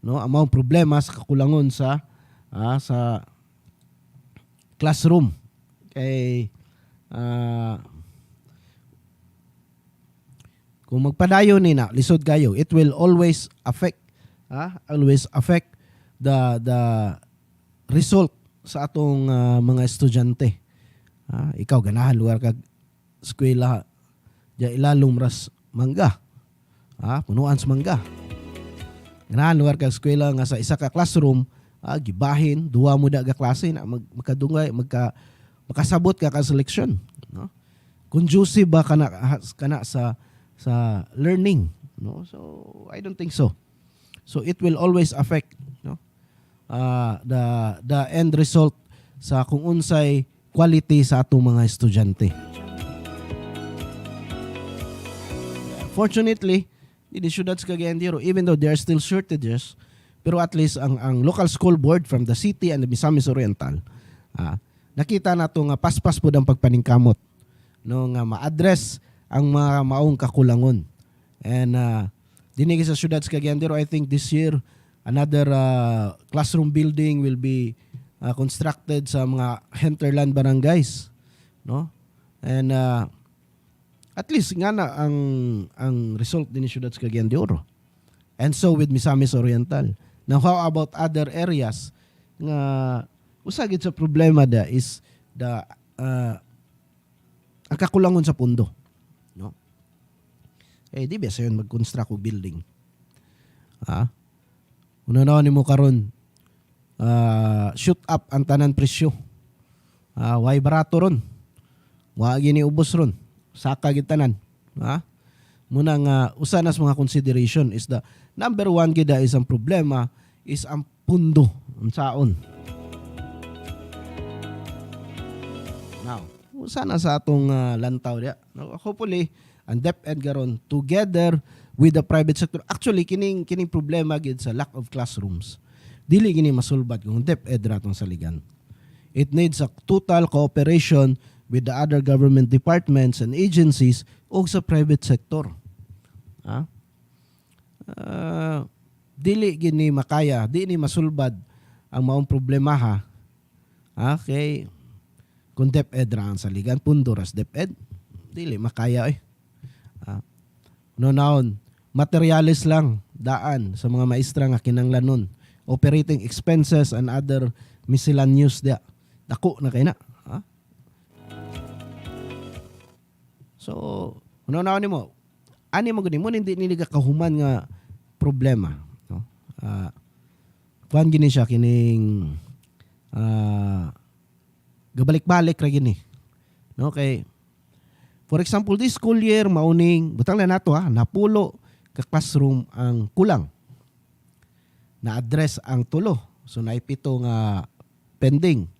no, ang mga problema sa kakulangon sa classroom. Kay kung magpadayon ni na lisod kayo, it will always affect the result sa atong mga estudyante. Ikaw ganahan lugar kag eskwela ja ilalom ras mangga. Punuan sa mangga. Ganahan lugar kag eskwela nga sa isa ka classroom, gibahin, duwa mo da ka klase na makadungay, makasabot ka seleksyon, no? Conducive ba kana sa learning, no? So I don't think so. So it will always affect, no, the end result sa kung unsay quality sa atong mga estudyante. Fortunately, hindi syudad sa Cagayan-de-Oro, even though there are still shortages, pero at least ang local school board from the city and the Misamis Oriental, nakita nato nga paspas po ang pagpaningkamot, no, nga ma-address ang mga maong kakulangon. And dinig sa syudad sa Cagayan-de-Oro, I think this year another classroom building will be constructed sa mga hinterland barangays, no? And at least nga na ang result din ni syudad sa Cagayan-de-Oro. And so with Misamis Oriental. Now how about other areas nga usagid sa problema da is the ang kakulangon sa pundo, no? Di ba sayon mag-construct og building. Una nimo karon shoot up ang tanan presyo. Way barato ron. Wa gini ubos ron. Saka gid tanan. Muna nga usa nas mga consideration is the number one gida is ang problema is ang pundo unsaon. Now, usa na sa atong lantaw dia. Hopefully, ang DepEd garon together with the private sector. Actually, kining problema gid sa lack of classrooms. Dili gini masulbad kung DepEd ratong saligan. It needs a total cooperation with the other government departments and agencies o sa private sector. Dili gini makaya, di ni masulbad ang maong problema ha. Okay. Kung DepEd ra ang saligan, pundo ras DepEd, dili makaya naon, materialis lang daan sa mga maestra nga kinanglanon. Operating expenses and other miscellaneous dia. Dako na kay na. So, naon nimo? Ani mo gani mo hindi nila kahuman nga problema, no? Kuan gini siya kining gabalik-balik ra gini. No, kay for example, this school year mauning butang na nato napulo ka classroom ang kulang. Na-address ang 3. So naipito nga pending.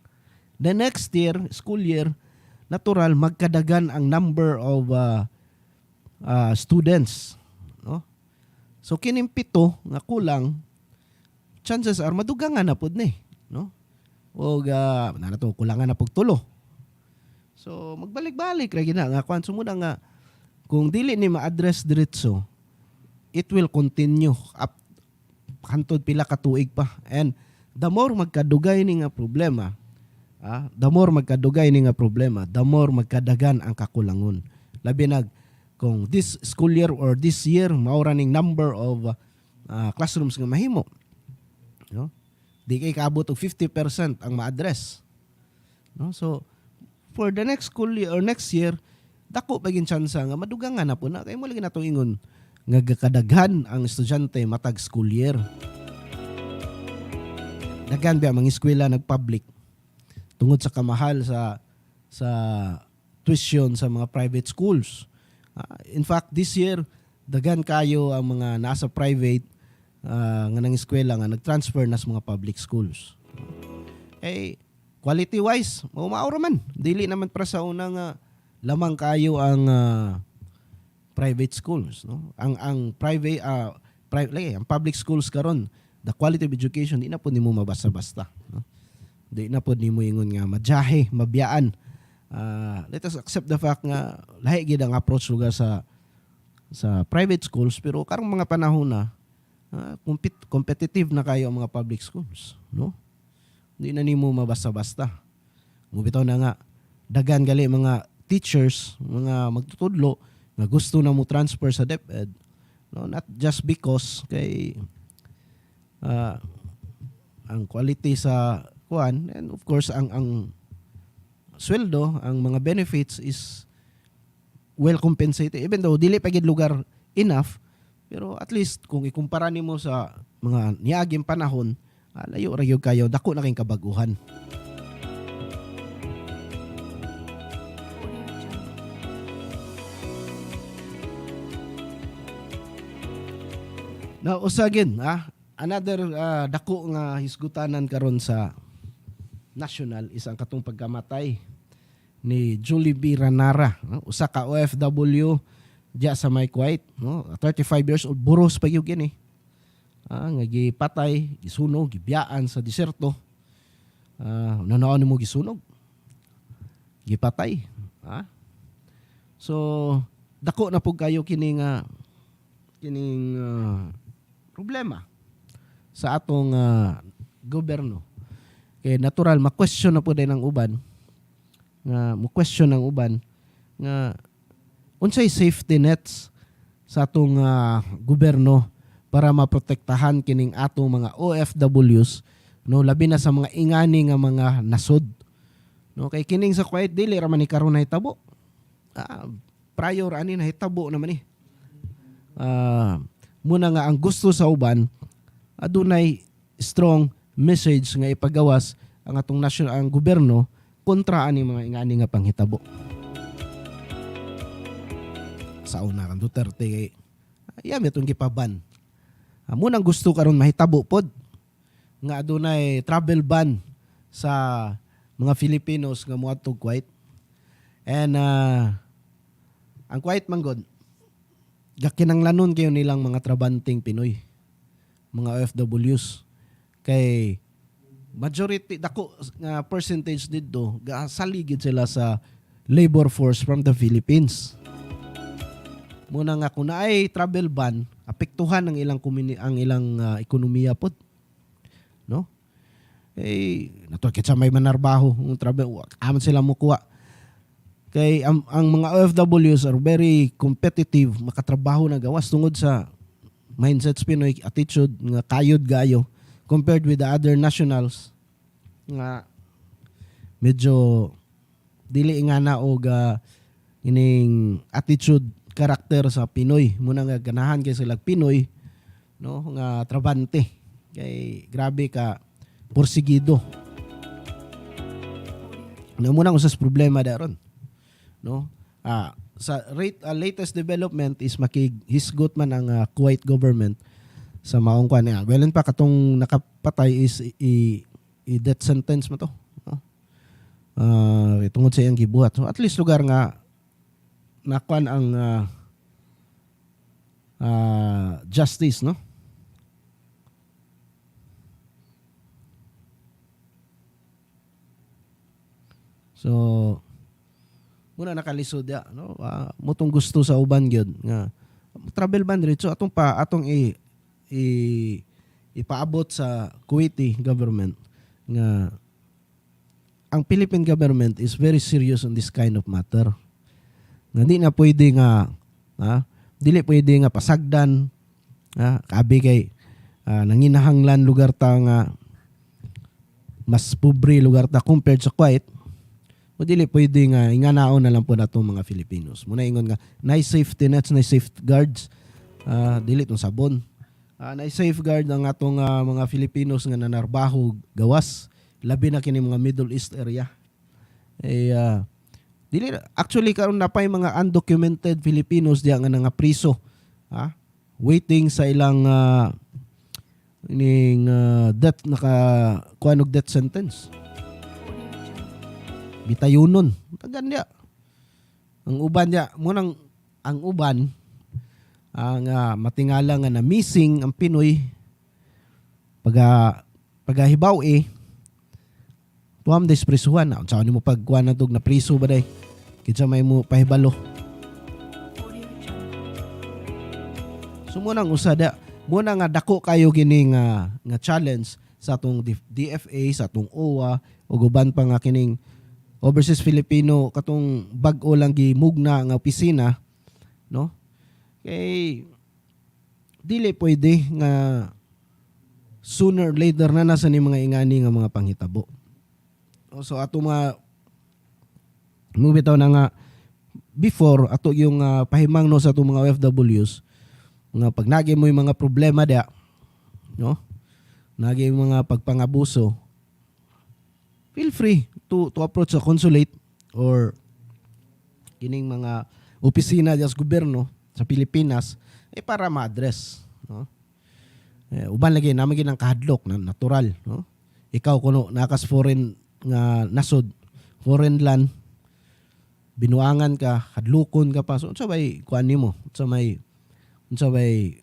The next year, school year, natural magkadagan ang number of students, no? So kining 7 nga kulang, chances are madugangan na pud ni, no? O nato kulangan na pug 3. So magbalik-balik ra gina nga kwan sumuna nga kung dili ni ma-address diretso, it will continue up hantod pila ka tuig pa. And the more magkadugay ni nga problema, the more magkadagan ang kakulangon. Labi nag kung this school year or this year maura ning number of classrooms nga mahimo, no? Di kay kaabot og 50% ang ma-address, no? So for the next school year or next year, dako pagin tsansa nga madugangan na po na kay mo lagi nato ingon nga gakadaghan ang estudyante matag school year. Daghan ba mga eskwela nagpublic tungod sa kamahal sa tuition sa mga private schools. In fact, this year daghan kayo ang mga nasa private nga nang eskwela nga nagtransfer na sa mga public schools. Quality wise, maura man. Dili naman para sa una nga lamang kayo ang private schools, no? Ang private ang public schools karon, the quality of education di na pud nimo mabasa-basta, no? Di na pud nimo ingon nga madyahe, mabiyaan. Let us accept the fact nga lahi gid ang approach lugar sa private schools, pero karong mga panahon na competitive na kayo ang mga public schools, no? Di na nimo mabasa-basta. Mubitaw na nga dagan gali mga teachers, mga magtutudlo nga gusto na mo transfer sa DepEd, no? Not just because kay ang quality sa kuan, and of course ang sweldo, ang mga benefits is well compensated, even though dili pa gid lugar enough, pero at least kung ikumpara nimo sa mga niaging panahon, layo ra gyud kayo, dako na kayong kabaguhan. Now, usagin, another dako nga hisgutanan karon sa national is ang katong pagkamatay ni Julie B. Ranara, usa ka OFW diya sa Mike White, no? 35 years old, buros pa gyud gini. Nga gipatay, gisunog, gibiyaan sa diserto. Nanaon mo gisunog, gipatay. So dako na pug kayo kining problema sa atong gobyerno. Kay natural ma-question na po din ang uban nga mo-question ang uban nga unsay safety nets sa atong gobyerno para maprotektahan kining ato mga OFWs, no, labi na sa mga ingani nga mga nasod. No, kay kining sa Kuwait dili ra man ni karon nahitabo. Prior ani nahitabo naman muna nga ang gusto sa uban adunay strong message nga ipagawas ang atong ang gobyerno kontra ani mga ingani nga panghitabo. Sa una kan Duterte kay yami itong gipaban. Munang gusto karon mahitabo pod nga adunay travel ban sa mga Filipinos nga moadtog Kuwait. And ang Kuwait manggod gakinanglanon kayo nilang mga trabanting Pinoy, mga OFWs. Kay majority dako nga percentage didto saligid sila sa labor force from the Philippines. Muna nga kung naay travel ban, apektuhan ang ilang ekonomiya pod. No? Nato kitsa may manarbaho ng travel, aman sila mukuha. Kay ang mga OFWs are very competitive, makatrabaho na gawas tungod sa mindsets Pinoy, attitude nga kayod gayo compared with the other nationals nga medyo dili nga na og ining attitude karakter sa Pinoy. Muna nga ganahan kay sila Pinoy, no, nga trabante. Kay grabe ka porsigido. No, muna usas problema daron. No? Sa latest development is makihisgot man ang Kuwait government sa maong kwan niya. Well, pa katong nakapatay is i-death sentence mo to. No? Tungod sa iyang gibuhat. So at least lugar nga nakuan ang justice, no? So muna nakalisod ya, no? Mutong gusto sa uban gyud nga travel ban diretso atong ipaabot sa Kuwaiti government nga ang Philippine government is very serious on this kind of matter. Nga di na pwede nga dili pwede nga pasagdan kabi kay nanginahanglan lugar ta nga mas pobre lugar ta compared sa Kuwait. O dili pwede nga inganaon na lang po natong mga Filipinos. Muna ingon nga nay safety nets, nay safeguards, dili tong sabon. Nay safeguard ang atong mga Filipinos nga nanarbaho gawas, labi na kini mga Middle East area. Dili actually karon na pay mga undocumented Filipinos diya nga nga priso, waiting sa ilang death kuanog death sentence. Bitayunon. Tagan niya. Ang uban niya, munang ang uban, ang matingala nga na missing ang Pinoy, pagahibaw tuwam des prisuhan. Saan mo pagkuhan na tog na priso ba day? Kitsa may mo pahibalo. So munang usada, muna nga dako kayo gini nga challenge sa atong DFA, sa atong OWA, o guban pa nga kining Overseas Filipino katong bag-o lang gimugna nga opisina, no? Kay dili pwede nga sooner or later na nasa ni mga ingani nga mga panghitabo. So ato mga bitaw na nga before ato yung pahimangno sa atong mga OFWs nga pag nagi mo yung mga problema dia, no? Nagi yung mga pagpangabuso, feel free to approach sa consulate or kining mga opisina sa gobyerno sa Pilipinas para ma-address, no? Uban lagi naman ginang kahadlok na natural, no? Ikaw kuno nakas foreign nga nasod, foreign land, binuangan ka, hadlukon ka pa, so unsa bay kuan nimo, unsa bay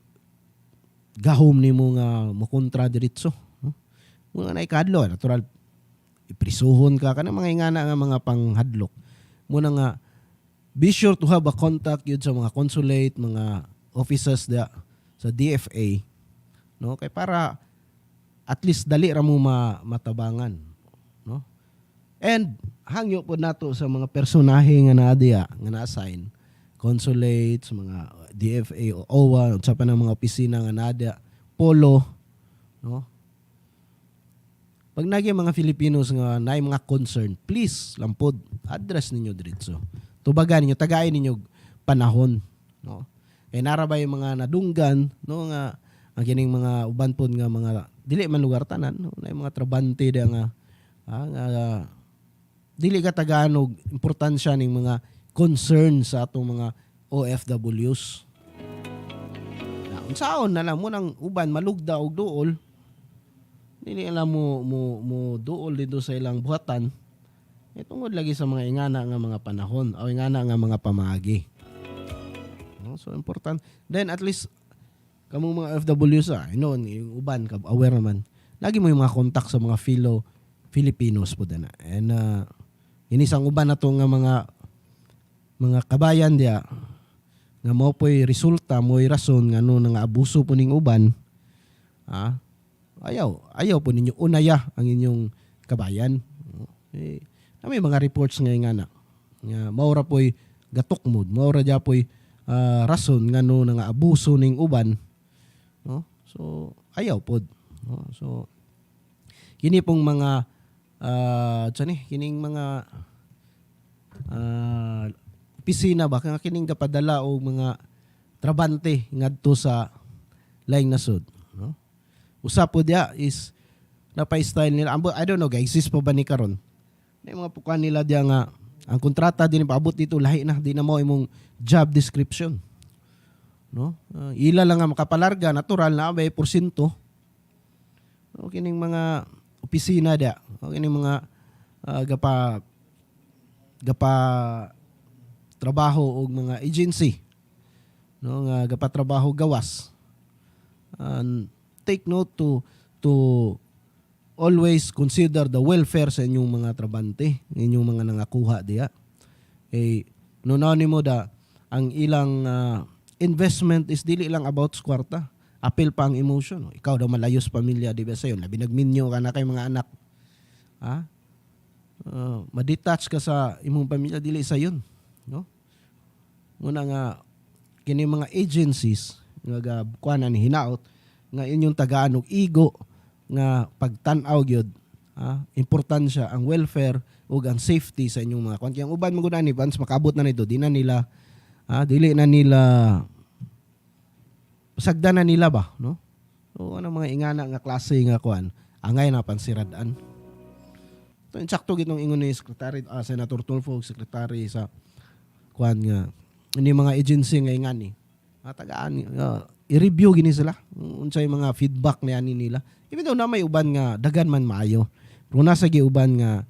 gahom nimo nga mo kontra diretso, no? Mga naikadlo natural iprisuhon ka kanang mga ingana nga mga panghadlok. Muna nga be sure to have a contact yun sa mga consulate, mga offices sa DFA, no? Kay para at least dali ra mo matabangan, no? And hangyo po nato sa mga personahe nga naadiya nga na-assign, consulates, mga DFA o OWA unsa pa ng mga opisina nga nada polo, no? Pag naging mga Filipinos nga naay mga concern, please lampod address ninyo diretso. Tubagan ninyo, tagayin ninyo panahon, no? Kay nara ba yung mga nadunggan, no, nga ang kining mga uban pod nga mga dili man lugar tanan, no? Na mga trabante da nga dili ka taganog importansya ning mga concern sa atong mga OFWs. Unsaon na lang mo nang uban malugda og duol. Dili alam mo duol dito sa ilang buhatan. Tungod lagi sa mga ingana nga mga panahon o ingana nga mga pamagi. No, so important. Then at least kamo mga OFWs noon yung uban ka aware naman. Lagi mo yung mga contact sa mga Filipinos po na. And inisang uban na to nga mga kabayan dia nga mo po'y resulta, mo'y rason nga no nga abuso po ning uban, ayaw po ninyo unaya ang inyong kabayan. May mga reports nga na maura po'y gatok mood, maura dia po'y rason nga no nga abuso ning uban, no? So ayaw pod, no? So kini pong mga kining mga opisina ba kaya kining gapadala og mga trabante ngadto sa laing nasod, no? Usa po dia is napay-style nila. I don't know guys, exist pa ba ni karon? May mga pukan nila dia nga ang kontrata din paabot dito lahi na di na mo imong job description, no? Ila lang nga makapalarga natural na may porsyento. No, kining mga opisina dia, kining mga gapa trabaho og mga agency, no, nga gapatrabaho gawas. Take note to always consider the welfare sa inyong mga trabante, inyong mga nangakuha diya. Nunaw nimo da ang ilang investment is dili lang about kwarta. Apil pa ang emotion. Ikaw daw malayo sa pamilya, di ba sayo? Labi nagminyo ka na kay mga anak. Madetach ka sa imong pamilya, dili sa yun, no? Muna nga kini mga agencies nga kuanan ni hinaot nga inyong tagaan og igo nga pagtan-aw gyud importansya ang welfare ug ang safety sa inyong mga kuan. Kaya ang uban maguna ni once makaabot na nito, dili na nila pasagdan na nila ba, no? So ano mga ingana nga klase nga kuan angay na pansiradan. Ito insakto gitong ingon ni Secretary Senator Tulfo, Secretary sa kuan nga ini mga agency nga ingani. Tagaan i-review gini sila unsay mga feedback niani nila. Even though na may uban nga dagan man maayo. Pero nasa giuban nga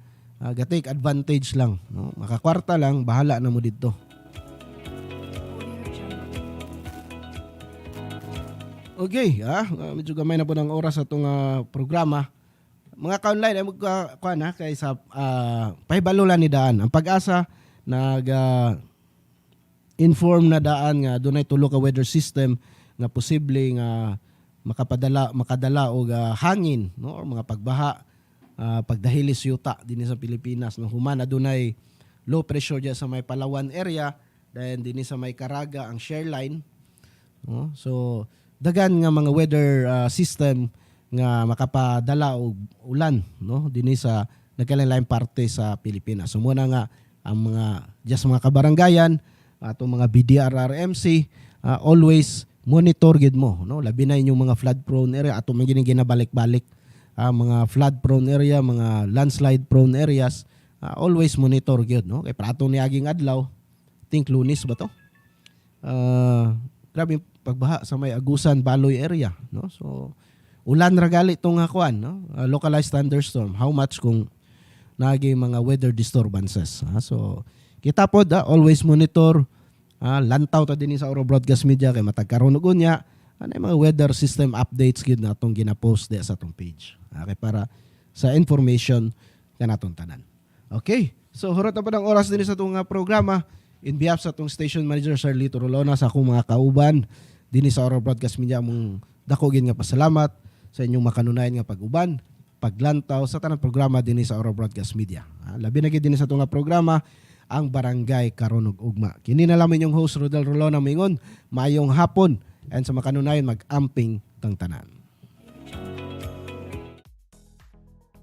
ga-take advantage lang, no? Makakwarta lang, bahala na mo dito. Okay, medyo gamay na po ng oras atong programa. Mga ka-online ay magkuhan kay sa pahibalulan ni Daan. Ang Pag-asa inform na Daan nga dunay tulo ka weather system nga posible nga makadala og hangin, no, or mga pagbaha, pagdahilis yuta dinhi sa Pilipinas. No, human adunay low pressure diya sa may Palawan area, then dinhi sa may Caraga ang share line, no? So dagan nga mga weather system nga makapadala og ulan, no, dinhi sa nagkalain-laing parte sa Pilipinas. So muna nga ang mga kabaranggayan, atong mga BDRRMC, always monitor gid mo, no, labi na inyong mga flood prone area ato man gining ginabalik-balik, mga flood prone area, mga landslide prone areas, always monitor gid, no, kay prato ni aging adlaw think Lunes ba to, grabe pagbaha sa may Agusan Baloy area, no. So ulan ra gali tong kuan, no, localized thunderstorm. How much kung nagi mga weather disturbances, so kita pod always monitor. Lantaw ta din sa Oro Broadcast Media kay matag karon og unya anay mga weather system updates gid natong gina-post di sa atong page. Okay, para sa information kanatong tanan. Okay, so hurot na po ng oras din sa atong programa. In behalf sa atong station manager Sir Lito Rolona, sa akong mga kauban dinhi sa Oro Broadcast Media, among dako gid nga pasalamat sa inyong makanunayan nga pag-uban, paglantaw sa tanang programa dinhi sa Oro Broadcast Media. Labi na gid dinhi sa atong programa ang barangay karon ug ugma. Kini na lamang yung host Rodel Rolona mingon, mayong hapon and sa makanunayon mag-amping tang tanan.